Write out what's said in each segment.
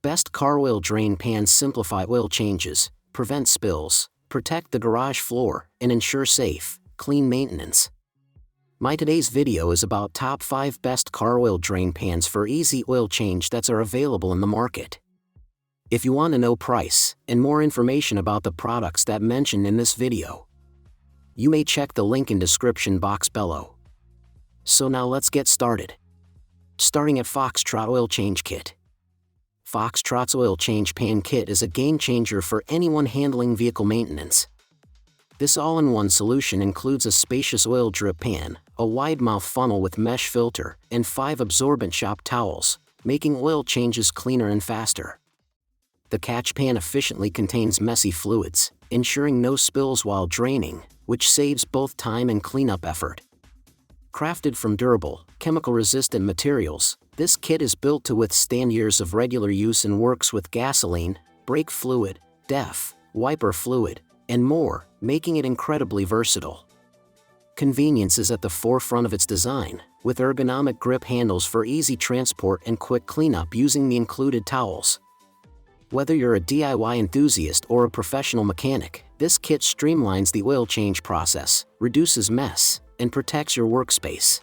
Best car oil drain pans simplify oil changes, prevent spills, protect the garage floor, and ensure safe, clean maintenance. My today's video is about top 5 best car oil drain pans for easy oil change that are available in the market. If you want to know price and more information about the products that mentioned in this video, you may check the link in description box below. So now let's get started. Starting at Foxtrot Oil Change Kit. Foxtrot's Oil Change Pan Kit is a game changer for anyone handling vehicle maintenance. This all-in-one solution includes a spacious oil drip pan, a wide-mouth funnel with mesh filter, and 5 absorbent shop towels, making oil changes cleaner and faster. The catch pan efficiently contains messy fluids, ensuring no spills while draining, which saves both time and cleanup effort. Crafted from durable, chemical-resistant materials, this kit is built to withstand years of regular use and works with gasoline, brake fluid, DEF, wiper fluid, and more, making it incredibly versatile. Convenience is at the forefront of its design, with ergonomic grip handles for easy transport and quick cleanup using the included towels. Whether you're a DIY enthusiast or a professional mechanic, this kit streamlines the oil change process, reduces mess, and protects your workspace.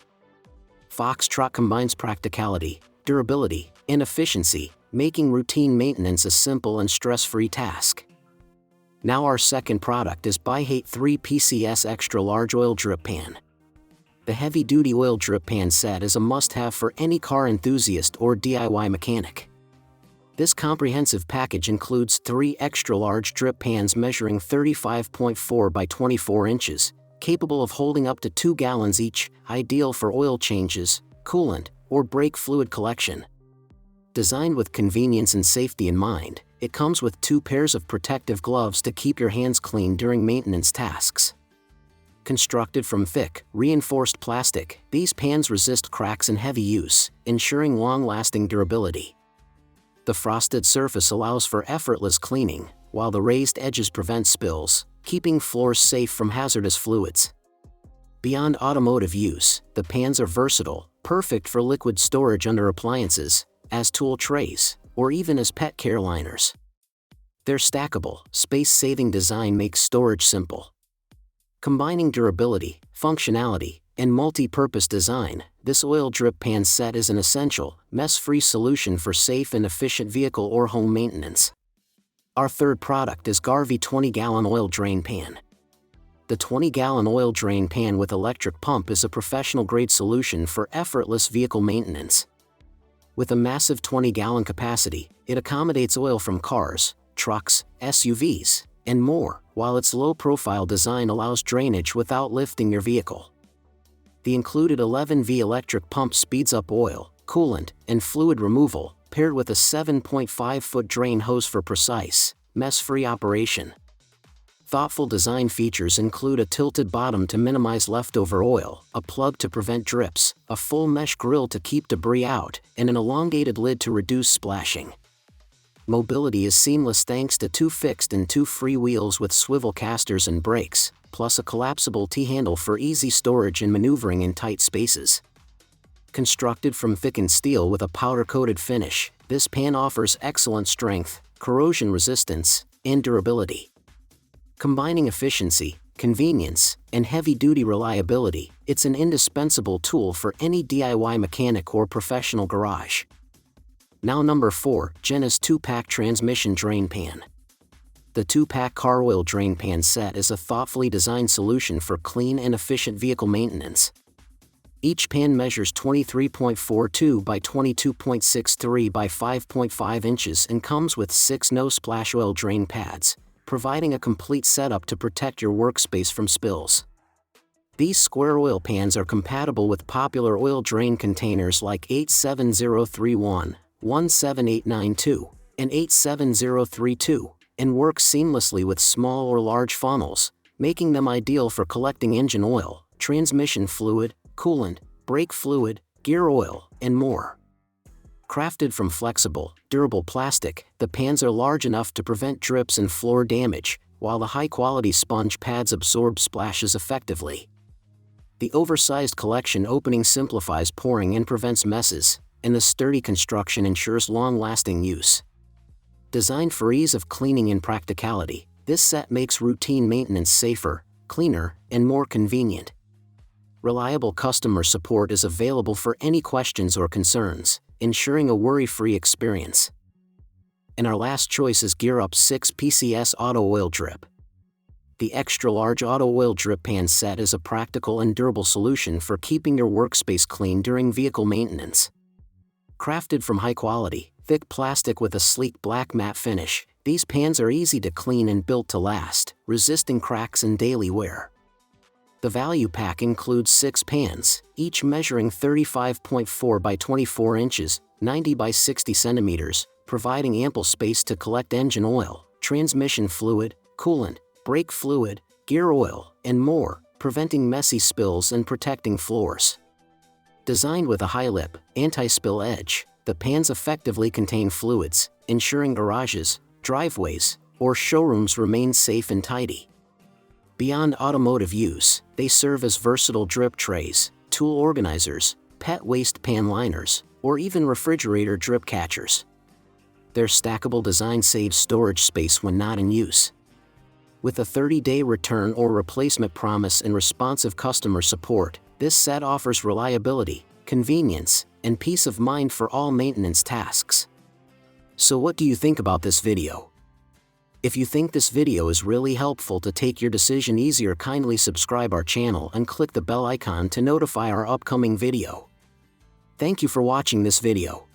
Foxtrot combines practicality, durability, and efficiency, making routine maintenance a simple and stress-free task. Now our second product is ByHate 3 PCS Extra Large Oil Drip Pan. The heavy-duty oil drip pan set is a must-have for any car enthusiast or DIY mechanic. This comprehensive package includes 3 extra-large drip pans measuring 35.4 by 24 inches, capable of holding up to 2 gallons each, ideal for oil changes, coolant, or brake fluid collection. Designed with convenience and safety in mind, it comes with 2 pairs of protective gloves to keep your hands clean during maintenance tasks. Constructed from thick, reinforced plastic, these pans resist cracks in heavy use, ensuring long-lasting durability. The frosted surface allows for effortless cleaning, while the raised edges prevent spills, keeping floors safe from hazardous fluids. Beyond automotive use, the pans are versatile, perfect for liquid storage under appliances, as tool trays, or even as pet care liners. Their stackable, space-saving design makes storage simple. Combining durability, functionality, and multi-purpose design, this oil drip pan set is an essential, mess-free solution for safe and efficient vehicle or home maintenance. Our third product is Garvey 20-gallon oil drain pan. The 20-gallon oil drain pan with electric pump is a professional-grade solution for effortless vehicle maintenance. With a massive 20-gallon capacity, it accommodates oil from cars, trucks, SUVs, and more, while its low-profile design allows drainage without lifting your vehicle. The included 11V electric pump speeds up oil, coolant, and fluid removal, paired with a 7.5-foot drain hose for precise, mess-free operation. Thoughtful design features include a tilted bottom to minimize leftover oil, a plug to prevent drips, a full mesh grill to keep debris out, and an elongated lid to reduce splashing. Mobility is seamless thanks to 2 fixed and 2 free wheels with swivel casters and brakes, plus a collapsible T-handle for easy storage and maneuvering in tight spaces. Constructed from thickened steel with a powder-coated finish, this pan offers excellent strength, corrosion resistance, and durability. Combining efficiency, convenience, and heavy-duty reliability, it's an indispensable tool for any DIY mechanic or professional garage. Now number 4, Gena's 2-pack transmission drain pan. The 2-pack car oil drain pan set is a thoughtfully designed solution for clean and efficient vehicle maintenance. Each pan measures 23.42 by 22.63 by 5.5 inches and comes with 6 no-splash oil drain pads, providing a complete setup to protect your workspace from spills. These square oil pans are compatible with popular oil drain containers like 87031, 17892, and 87032, and work seamlessly with small or large funnels, making them ideal for collecting engine oil, transmission fluid, coolant, brake fluid, gear oil, and more. Crafted from flexible, durable plastic, the pans are large enough to prevent drips and floor damage, while the high-quality sponge pads absorb splashes effectively. The oversized collection opening simplifies pouring and prevents messes, and the sturdy construction ensures long-lasting use. Designed for ease of cleaning and practicality, this set makes routine maintenance safer, cleaner, and more convenient. Reliable customer support is available for any questions or concerns, ensuring a worry-free experience. And our last choice is GearUp 6 PCS Auto Oil Drip. The extra-large auto oil drip pan set is a practical and durable solution for keeping your workspace clean during vehicle maintenance. Crafted from high-quality, thick plastic with a sleek black matte finish, these pans are easy to clean and built to last, resisting cracks and daily wear. The value pack includes 6 pans, each measuring 35.4 by 24 inches, 90 by 60 centimeters, providing ample space to collect engine oil, transmission fluid, coolant, brake fluid, gear oil, and more, preventing messy spills and protecting floors. Designed with a high-lip, anti-spill edge, the pans effectively contain fluids, ensuring garages, driveways, or showrooms remain safe and tidy. Beyond automotive use, they serve as versatile drip trays, tool organizers, pet waste pan liners, or even refrigerator drip catchers. Their stackable design saves storage space when not in use. With a 30-day return or replacement promise and responsive customer support, this set offers reliability, convenience, and peace of mind for all maintenance tasks. So what do you think about this video? If you think this video is really helpful to take your decision easier, kindly subscribe our channel and click the bell icon to notify our upcoming video. Thank you for watching this video.